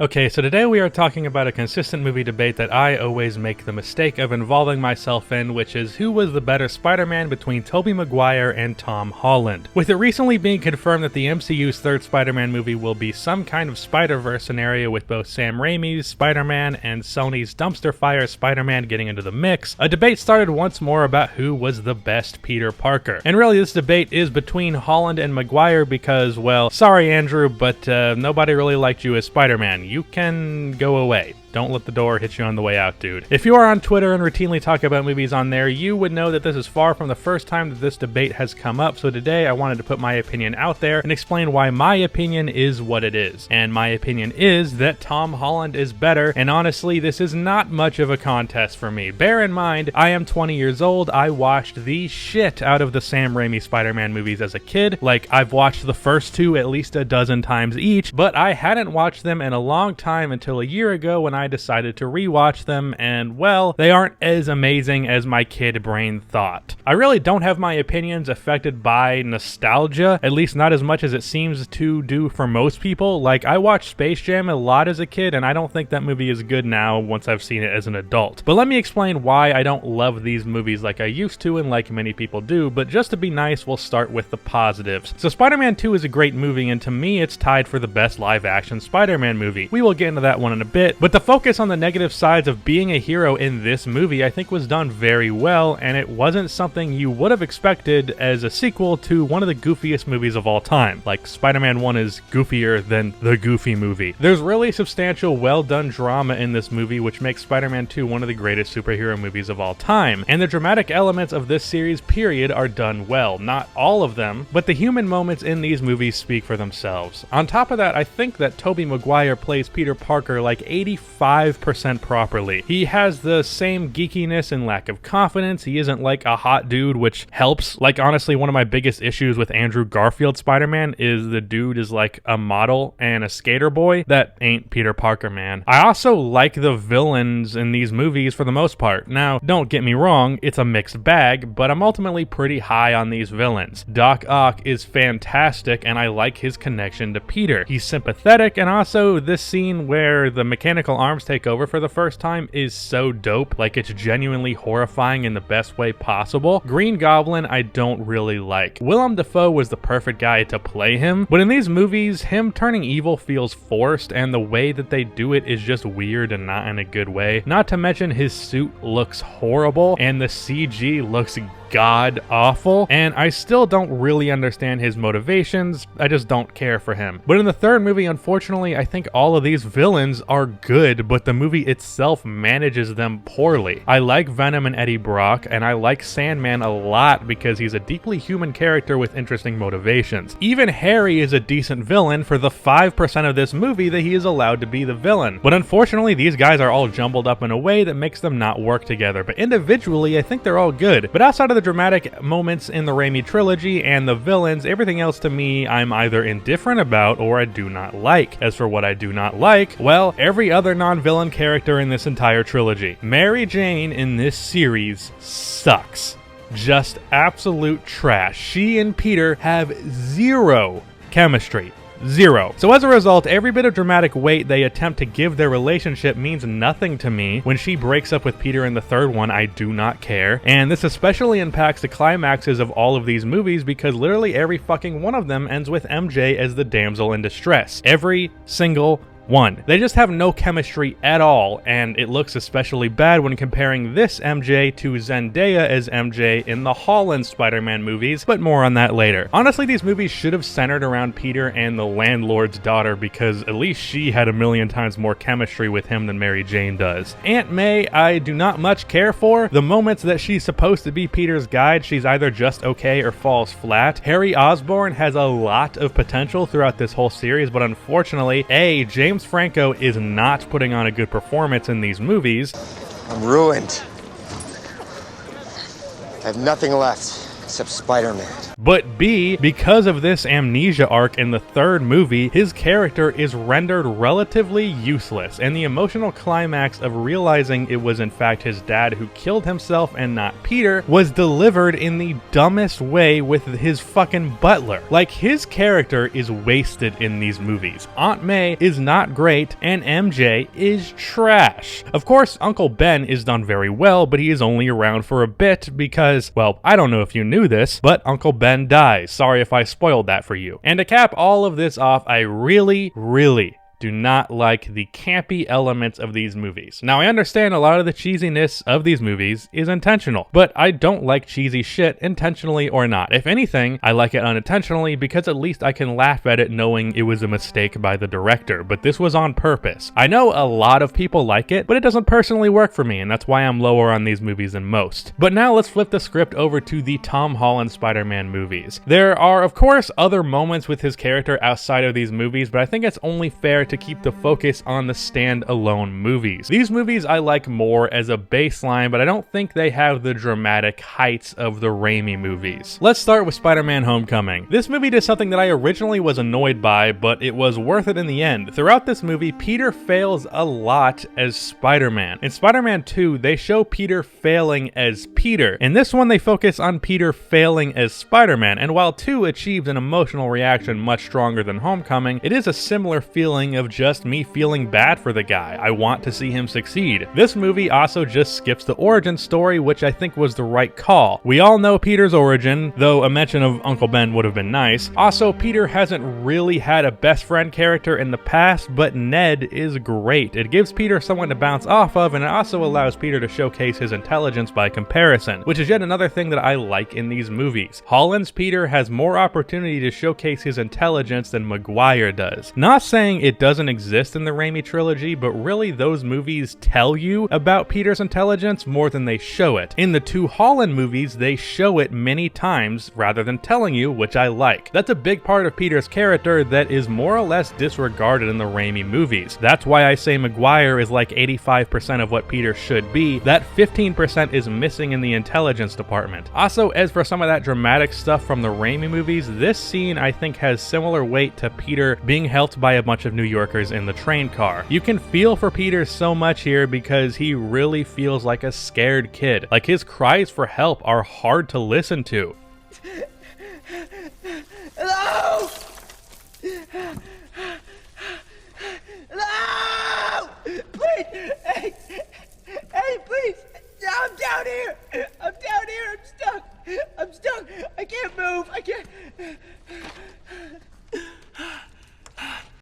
Okay, so today we are talking about a consistent movie debate that I always make the mistake of involving myself in, which is who was the better Spider-Man between Tobey Maguire and Tom Holland. With it recently being confirmed that the MCU's third Spider-Man movie will be some kind of Spider-Verse scenario with both Sam Raimi's Spider-Man and Sony's dumpster fire Spider-Man getting into the mix, a debate started once more about who was the best Peter Parker. And really this debate is between Holland and Maguire because, well, sorry Andrew, but nobody really liked you as Spider-Man. You can go away. Don't let the door hit you on the way out, dude. If you are on Twitter and routinely talk about movies on there, you would know that this is far from the first time that this debate has come up, so today I wanted to put my opinion out there and explain why my opinion is what it is. And my opinion is that Tom Holland is better, and honestly, this is not much of a contest for me. Bear in mind, I am 20 years old, I watched the shit out of the Sam Raimi Spider-Man movies as a kid. Like, I've watched the first two at least a dozen times each, but I hadn't watched them in a long time until a year ago when I decided to rewatch them, and well, they aren't as amazing as my kid brain thought. I really don't have my opinions affected by nostalgia, at least not as much as it seems to do for most people. Like, I watched Space Jam a lot as a kid, and I don't think that movie is good now once I've seen it as an adult. But let me explain why I don't love these movies like I used to and like many people do, but just to be nice, we'll start with the positives. So Spider-Man 2 is a great movie, and to me, it's tied for the best live-action Spider-Man movie. We will get into that one in a bit, but the focus on the negative sides of being a hero in this movie I think was done very well, and it wasn't something you would have expected as a sequel to one of the goofiest movies of all time. Like, Spider-Man 1 is goofier than the Goofy movie. There's really substantial, well-done drama in this movie, which makes Spider-Man 2 one of the greatest superhero movies of all time, and the dramatic elements of this series period are done well. Not all of them, but the human moments in these movies speak for themselves. On top of that, I think that Tobey Maguire plays Peter Parker like 85% properly. He has the same geekiness and lack of confidence. He isn't like a hot dude, which helps. Like, honestly, one of my biggest issues with Andrew Garfield's Spider-Man is the dude is like a model and a skater boy. That ain't Peter Parker, man. I also like the villains in these movies for the most part. Now, don't get me wrong, it's a mixed bag, but I'm ultimately pretty high on these villains. Doc Ock is fantastic, and I like his connection to Peter. He's sympathetic, and also this scene where the mechanical arms take over for the first time is so dope. Like, it's genuinely horrifying in the best way possible. Green Goblin I don't really like. Willem Dafoe was the perfect guy to play him, but in these movies, him turning evil feels forced, and the way that they do it is just weird and not in a good way. Not to mention his suit looks horrible, and the CG looks god awful, and I still don't really understand his motivations. I just don't care for him. But in the third movie, unfortunately, I think all of these villains are good, but the movie itself manages them poorly. I like Venom and Eddie Brock, and I like Sandman a lot because he's a deeply human character with interesting motivations. Even Harry is a decent villain for the 5% of this movie that he is allowed to be the villain. But unfortunately, these guys are all jumbled up in a way that makes them not work together. But individually, I think they're all good. But outside of the dramatic moments in the Raimi trilogy and the villains, everything else to me I'm either indifferent about or I do not like. As for what I do not like, well, every other non-villain character in this entire trilogy. Mary Jane in this series sucks. Just absolute trash. She and Peter have zero chemistry. Zero. So as a result, every bit of dramatic weight they attempt to give their relationship means nothing to me. When she breaks up with Peter in the third one, I do not care. And this especially impacts the climaxes of all of these movies because literally every fucking one of them ends with MJ as the damsel in distress. Every single one. They just have no chemistry at all, and it looks especially bad when comparing this MJ to Zendaya as MJ in the Holland Spider-Man movies, but more on that later. Honestly, these movies should have centered around Peter and the landlord's daughter because at least she had a million times more chemistry with him than Mary Jane does. Aunt May, I do not much care for. The moments that she's supposed to be Peter's guide, she's either just okay or falls flat. Harry Osborn has a lot of potential throughout this whole series, but unfortunately, James Franco is not putting on a good performance in these movies. I'm ruined. I have nothing left. except Spider-Man. But B, because of this amnesia arc in the third movie, his character is rendered relatively useless, and the emotional climax of realizing it was in fact his dad who killed himself and not Peter was delivered in the dumbest way with his fucking butler. Like, his character is wasted in these movies. Aunt May is not great, and MJ is trash. Of course, Uncle Ben is done very well, but he is only around for a bit because, well, I don't know if you knew this, but Uncle Ben dies. Sorry if I spoiled that for you. And to cap all of this off, I really do not like the campy elements of these movies. Now, I understand a lot of the cheesiness of these movies is intentional, but I don't like cheesy shit intentionally or not. If anything, I like it unintentionally because at least I can laugh at it knowing it was a mistake by the director, but this was on purpose. I know a lot of people like it, but it doesn't personally work for me, and that's why I'm lower on these movies than most. But now let's flip the script over to the Tom Holland Spider-Man movies. There are, of course, other moments with his character outside of these movies, but I think it's only fair to keep the focus on the standalone movies. These movies I like more as a baseline, but I don't think they have the dramatic heights of the Raimi movies. Let's start with Spider-Man Homecoming. This movie did something that I originally was annoyed by, but it was worth it in the end. Throughout this movie, Peter fails a lot as Spider-Man. In Spider-Man 2, they show Peter failing as Peter. In this one, they focus on Peter failing as Spider-Man, and while 2 achieved an emotional reaction much stronger than Homecoming, it is a similar feeling of just me feeling bad for the guy. I want to see him succeed. This movie also just skips the origin story, which I think was the right call. We all know Peter's origin, though a mention of Uncle Ben would have been nice. Also, Peter hasn't really had a best friend character in the past, but Ned is great. It gives Peter someone to bounce off of, and it also allows Peter to showcase his intelligence by comparison, which is yet another thing that I like in these movies. Holland's Peter has more opportunity to showcase his intelligence than Maguire does. Not saying it doesn't exist in the Raimi trilogy, but really those movies tell you about Peter's intelligence more than they show it. In the 2 Holland movies, they show it many times rather than telling you, which I like. That's a big part of Peter's character that is more or less disregarded in the Raimi movies. That's why I say Maguire is like 85% of what Peter should be. That 15% is missing in the intelligence department. Also, as for some of that dramatic stuff from the Raimi movies, this scene I think has similar weight to Peter being helped by a bunch of New Yorkers in the train car. You can feel for Peter so much here because he really feels like a scared kid. Like, his cries for help are hard to listen to. Hello? Hello? Please! Hey, please! I'm down here! I'm stuck! I can't move! I can't...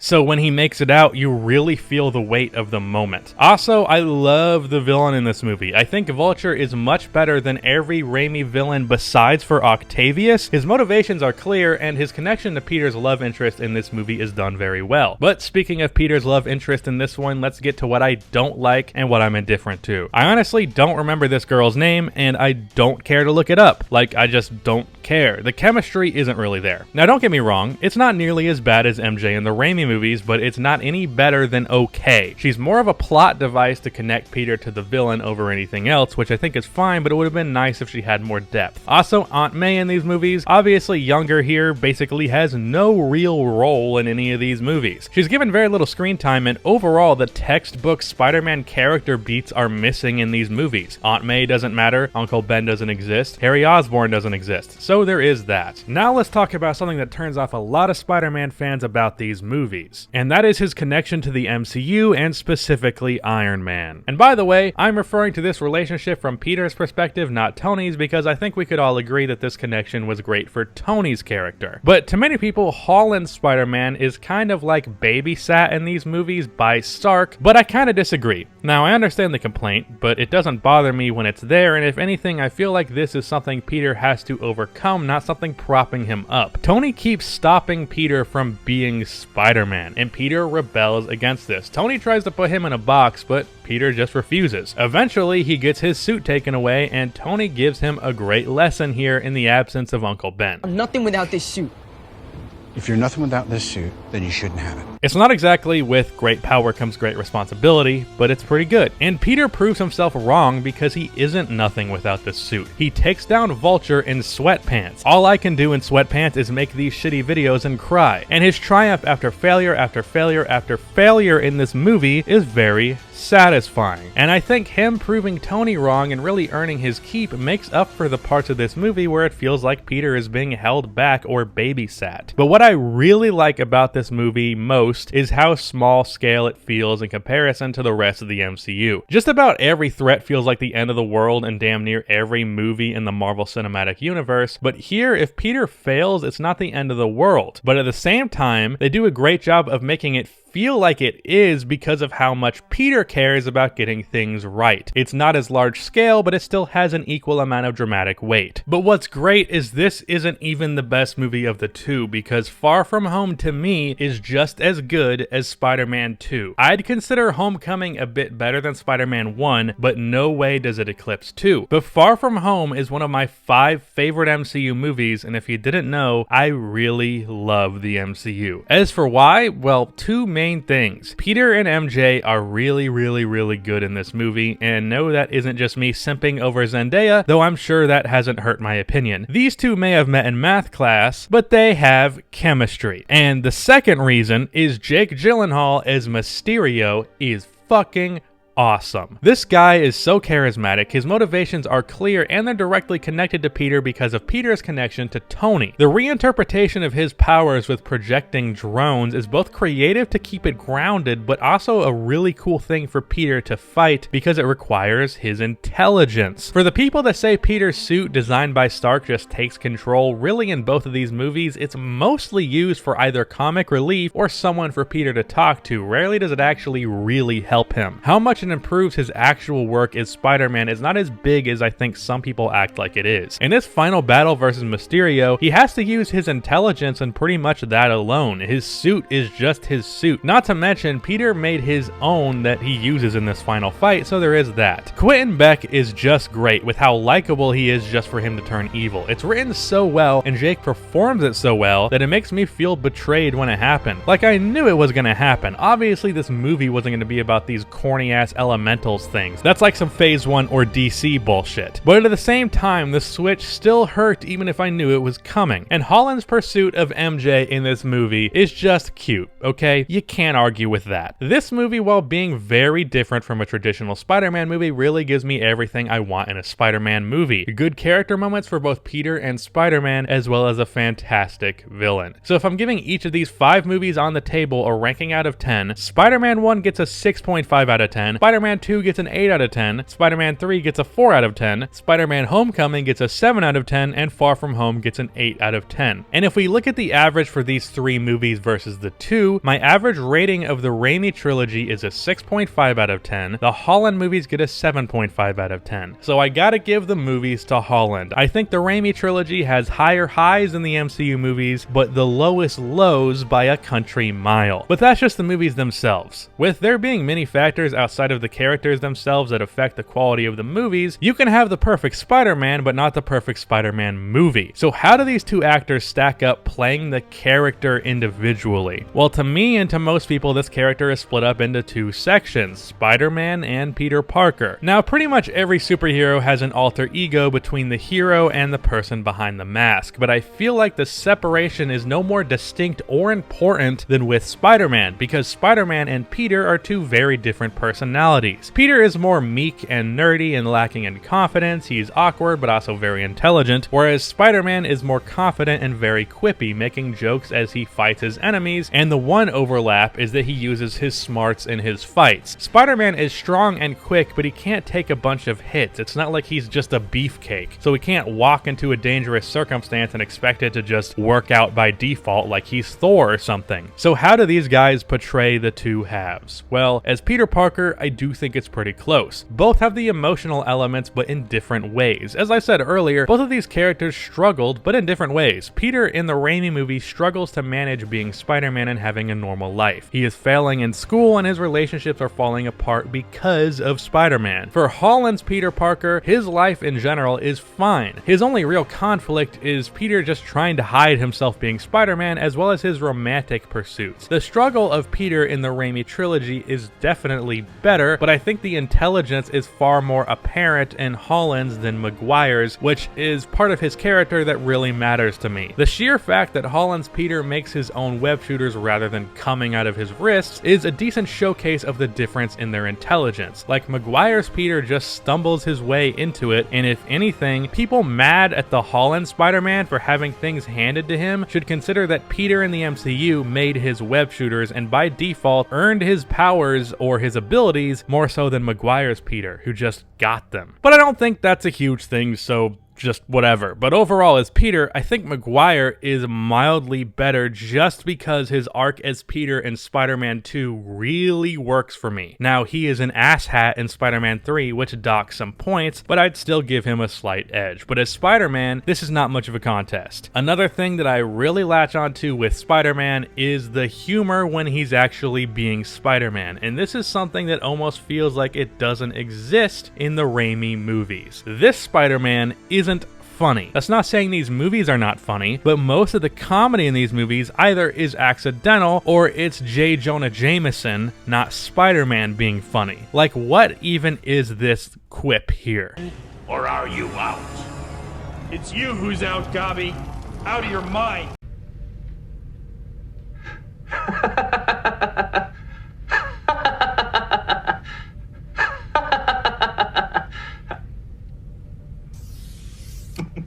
So when he makes it out, you really feel the weight of the moment. Also, I love the villain in this movie. I think Vulture is much better than every Raimi villain besides for Octavius. His motivations are clear, and his connection to Peter's love interest in this movie is done very well. But speaking of Peter's love interest in this one, let's get to what I don't like and what I'm indifferent to. I honestly don't remember this girl's name, and I don't care to look it up. Like, I just don't care. The chemistry isn't really there. Now, don't get me wrong, it's not nearly as bad as MJ in the Raimi movies, but it's not any better than okay. She's more of a plot device to connect Peter to the villain over anything else, which I think is fine, but it would have been nice if she had more depth. Also, Aunt May in these movies, obviously younger here, basically has no real role in any of these movies. She's given very little screen time, and overall, the textbook Spider-Man character beats are missing in these movies. Aunt May doesn't matter, Uncle Ben doesn't exist, Harry Osborn doesn't exist, so there is that. Now let's talk about something that turns off a lot of Spider-Man fans about these movies, and that is his connection to the MCU and specifically Iron Man. And by the way, I'm referring to this relationship from Peter's perspective, not Tony's, because I think we could all agree that this connection was great for Tony's character. But to many people, Holland's Spider-Man is kind of like babysat in these movies by Stark, but I kind of disagree. Now, I understand the complaint, but it doesn't bother me when it's there, and if anything, I feel like this is something Peter has to overcome, not something propping him up. Tony keeps stopping Peter from being Spider-Man, and Peter rebels against this. Tony tries to put him in a box, but Peter just refuses. Eventually, he gets his suit taken away, and Tony gives him a great lesson here in the absence of Uncle Ben. I'm nothing without this suit. If you're nothing without this suit, then you shouldn't have it. It's not exactly with great power comes great responsibility, but it's pretty good. And Peter proves himself wrong because he isn't nothing without this suit. He takes down Vulture in sweatpants. All I can do in sweatpants is make these shitty videos and cry. And his triumph after failure after failure after failure in this movie is very satisfying. And I think him proving Tony wrong and really earning his keep makes up for the parts of this movie where it feels like Peter is being held back or babysat. But what I really like about this movie most is how small scale it feels in comparison to the rest of the MCU. Just about every threat feels like the end of the world in damn near every movie in the Marvel Cinematic Universe, but here if Peter fails, it's not the end of the world. But at the same time, they do a great job of making it feel like it is because of how much Peter cares about getting things right. It's not as large scale, but it still has an equal amount of dramatic weight. But what's great is this isn't even the best movie of the two, because Far From Home to me is just as good as Spider-Man 2. I'd consider Homecoming a bit better than Spider-Man 1, but no way does it eclipse 2. But Far From Home is one of my 5 favorite MCU movies, and if you didn't know, I really love the MCU. As for why, well, two main things. Peter and MJ are really good in this movie, and no, that isn't just me simping over Zendaya, though I'm sure that hasn't hurt my opinion. These two may have met in math class, but they have chemistry. And the second reason is Jake Gyllenhaal as Mysterio is fucking awesome. This guy is so charismatic, his motivations are clear, and they're directly connected to Peter because of Peter's connection to Tony. The reinterpretation of his powers with projecting drones is both creative to keep it grounded, but also a really cool thing for Peter to fight because it requires his intelligence. For the people that say Peter's suit designed by Stark just takes control, really in both of these movies, it's mostly used for either comic relief or someone for Peter to talk to. Rarely does it actually really help him. How much it improves his actual work as Spider-Man is not as big as I think some people act like it is. In this final battle versus Mysterio, he has to use his intelligence and pretty much that alone. His suit is just his suit. Not to mention, Peter made his own that he uses in this final fight, so there is that. Quentin Beck is just great with how likable he is just for him to turn evil. It's written so well, and Jake performs it so well that it makes me feel betrayed when it happened. Like I knew it was gonna happen. Obviously, this movie wasn't gonna be about these corny-ass elementals things. That's like some Phase 1 or DC bullshit. But at the same time, the switch still hurt even if I knew it was coming. And Holland's pursuit of MJ in this movie is just cute, okay? You can't argue with that. This movie, while being very different from a traditional Spider-Man movie, really gives me everything I want in a Spider-Man movie. Good character moments for both Peter and Spider-Man, as well as a fantastic villain. So if I'm giving each of these 5 movies on the table a ranking out of 10, Spider-Man 1 gets a 6.5 out of 10, Spider-Man 2 gets an 8 out of 10, Spider-Man 3 gets a 4 out of 10, Spider-Man Homecoming gets a 7 out of 10, and Far From Home gets an 8 out of 10. And if we look at the average for these 3 movies versus the 2, my average rating of the Raimi trilogy is a 6.5 out of 10, the Holland movies get a 7.5 out of 10. So I gotta give the movies to Holland. I think the Raimi trilogy has higher highs than the MCU movies, but the lowest lows by a country mile. But that's just the movies themselves. With there being many factors outside of the characters themselves that affect the quality of the movies, you can have the perfect Spider-Man, but not the perfect Spider-Man movie. So how do these two actors stack up playing the character individually? Well, to me and to most people, this character is split up into 2 sections, Spider-Man and Peter Parker. Now, pretty much every superhero has an alter ego between the hero and the person behind the mask, but I feel like the separation is no more distinct or important than with Spider-Man, because Spider-Man and Peter are 2 very different personalities. Peter is more meek and nerdy and lacking in confidence. He's awkward but also very intelligent, whereas Spider-Man is more confident and very quippy, making jokes as he fights his enemies, and the one overlap is that he uses his smarts in his fights. Spider-Man is strong and quick, but he can't take a bunch of hits. It's not like he's just a beefcake, so he can't walk into a dangerous circumstance and expect it to just work out by default like he's Thor or something. So how do these guys portray the 2 halves? Well, as Peter Parker, I I do think it's pretty close. Both have the emotional elements, but in different ways. As I said earlier, both of these characters struggled, but in different ways. Peter in the Raimi movie struggles to manage being Spider-Man and having a normal life. He is failing in school and his relationships are falling apart because of Spider-Man. For Holland's Peter Parker, his life in general is fine. His only real conflict is Peter just trying to hide himself being Spider-Man, as well as his romantic pursuits. The struggle of Peter in the Raimi trilogy is definitely better, but I think the intelligence is far more apparent in Holland's than Maguire's, which is part of his character that really matters to me. The sheer fact that Holland's Peter makes his own web shooters rather than coming out of his wrists is a decent showcase of the difference in their intelligence. Like, Maguire's Peter just stumbles his way into it, and if anything, people mad at the Holland Spider-Man for having things handed to him should consider that Peter in the MCU made his web shooters and by default earned his powers or his abilities more so than Maguire's Peter, who just got them. But I don't think that's a huge thing, so just whatever. But overall, as Peter, I think Maguire is mildly better just because his arc as Peter in Spider-Man 2 really works for me. Now, he is an asshat in Spider-Man 3, which docks some points, but I'd still give him a slight edge. But as Spider-Man, this is not much of a contest. Another thing that I really latch onto with Spider-Man is the humor when he's actually being Spider-Man, and this is something that almost feels like it doesn't exist in the Raimi movies. This Spider-Man isn't funny. That's not saying these movies are not funny, but most of the comedy in these movies either is accidental or it's J. Jonah Jameson, not Spider-Man, being funny. Like, what even is this quip here? Or are you out? It's you who's out, Gobby. Out of your mind.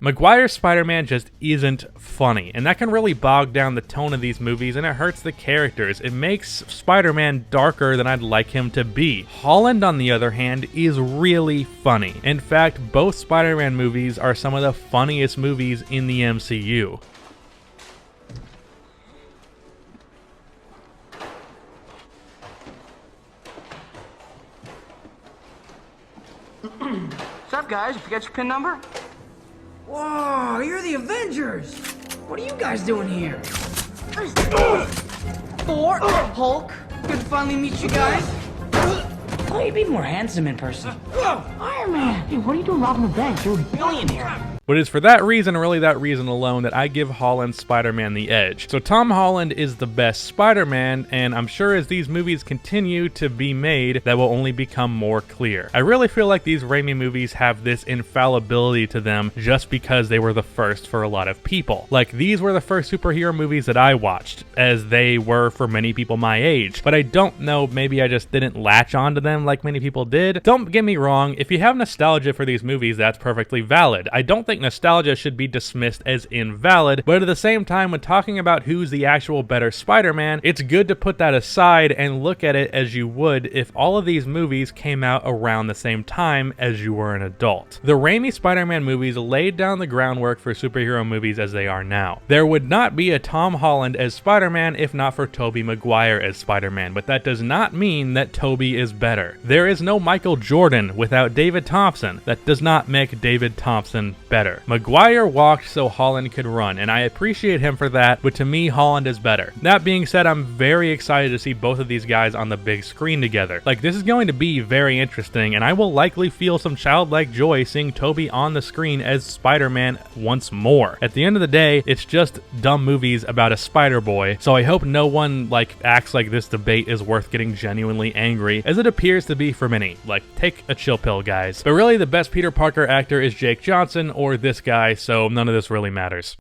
Maguire's Spider-Man just isn't funny, and that can really bog down the tone of these movies, and it hurts the characters. It makes Spider-Man darker than I'd like him to be. Holland, on the other hand, is really funny. In fact, both Spider-Man movies are some of the funniest movies in the MCU. What's up, guys? You forget your PIN number? Whoa, you're the Avengers! What are you guys doing here? Thor, Hulk. Good to finally meet you guys. Oh, you'd be more handsome in person. Iron Man. Hey, what are you doing robbing the bank? You're a billionaire. But it's for that reason, really that reason alone, that I give Holland's Spider-Man the edge. So Tom Holland is the best Spider-Man, and I'm sure as these movies continue to be made, that will only become more clear. I really feel like these Raimi movies have this infallibility to them just because they were the first for a lot of people. Like, these were the first superhero movies that I watched, as they were for many people my age. But I don't know, maybe I just didn't latch onto them like many people did. Don't get me wrong, if you have nostalgia for these movies, that's perfectly valid. I don't think nostalgia should be dismissed as invalid, but at the same time, when talking about who's the actual better Spider-Man, it's good to put that aside and look at it as you would if all of these movies came out around the same time as you were an adult. The Raimi Spider-Man movies laid down the groundwork for superhero movies as they are now. There would not be a Tom Holland as Spider-Man if not for Tobey Maguire as Spider-Man, but that does not mean that Tobey is better. There is no Michael Jordan without David Thompson. That does not make David Thompson better. Maguire walked so Holland could run, and I appreciate him for that, but to me, Holland is better. That being said, I'm very excited to see both of these guys on the big screen together. Like, this is going to be very interesting, and I will likely feel some childlike joy seeing Tobey on the screen as Spider-Man once more. At the end of the day, it's just dumb movies about a Spider-Boy, so I hope no one, acts like this debate is worth getting genuinely angry, as it appears to be for many. Like, take a chill pill, guys. But really, the best Peter Parker actor is Jake Johnson, or this guy, so none of this really matters.